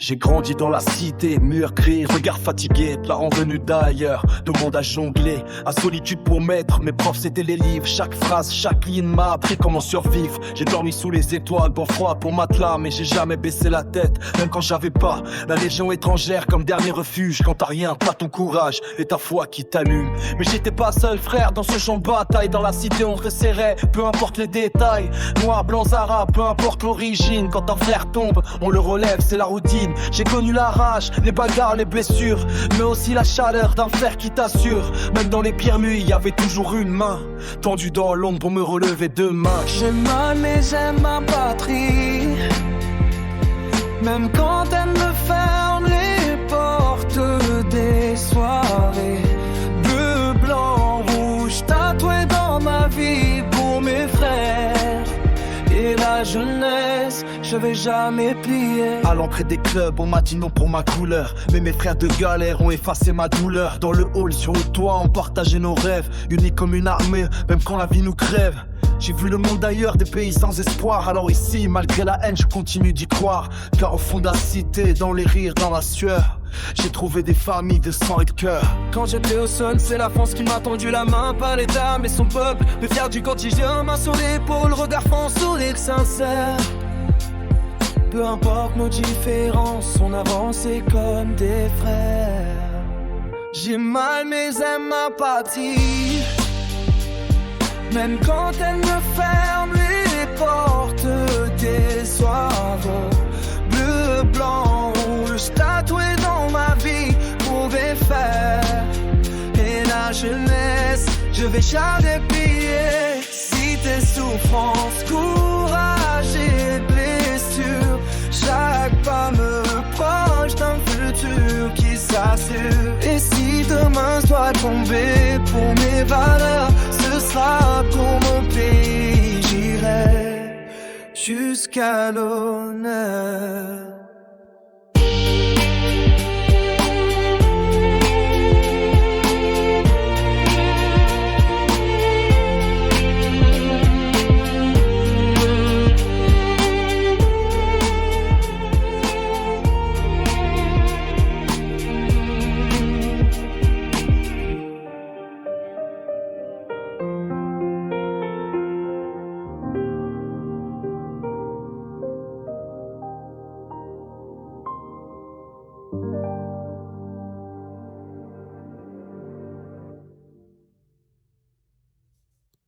J'ai grandi dans la cité, mur gris, regard fatigué, parents venus d'ailleurs, de monde à jongler, à solitude pour maître, mes profs c'était les livres, chaque phrase, chaque ligne m'a appris comment survivre. J'ai dormi sous les étoiles, bon froid pour matelas, mais j'ai jamais baissé la tête, même quand j'avais pas la légion étrangère comme dernier refuge. Quand t'as rien, t'as ton courage et ta foi qui t'allume. Mais j'étais pas seul frère dans ce champ de bataille, dans la cité on resserrait, peu importe les détails, noir, blanc, arabe, peu importe l'origine. Quand un frère tombe, on le relève, c'est la routine. J'ai connu la rage, les bagarres, les blessures, mais aussi la chaleur d'un frère qui t'assure. Même dans les pires nuits, y avait toujours une main tendue dans l'ombre pour me relever demain. J'ai mal mais j'aime ma patrie, même quand elle me ferme les portes des soirées. Bleu, blanc, rouge, tatoué dans ma vie pour mes frères. Et la jeunesse, je vais jamais plier. À l'entrée des clubs, on m'a dit non pour ma couleur, mais mes frères de galère ont effacé ma douleur. Dans le hall, sur le toit, on partageait nos rêves, unis comme une armée, même quand la vie nous crève. J'ai vu le monde ailleurs, des pays sans espoir. Alors ici, malgré la haine, je continue d'y croire. Car au fond de la cité, dans les rires, dans la sueur, j'ai trouvé des familles de sang et de cœur. Quand j'étais au sol, c'est la France qui m'a tendu la main, pas l'État mais son peuple. Me fier du quotidien, main sur l'épaule, regard franc, sourire sincère. Peu importe nos différences, on avançait comme des frères. J'ai mal mais j'aime ma patrie, même quand elle me ferme les portes des soirées. Bleu, blanc, rouge, tatoué dans ma vie pour les faire. Et la jeunesse, je vais jamais plier. Si tes souffrances, courage et blessures, chaque pas me reproche d'un futur qui s'assure. Et si demain je dois tomber pour mes valeurs, ce sera pour mon pays, j'irai jusqu'à l'honneur. Thank you.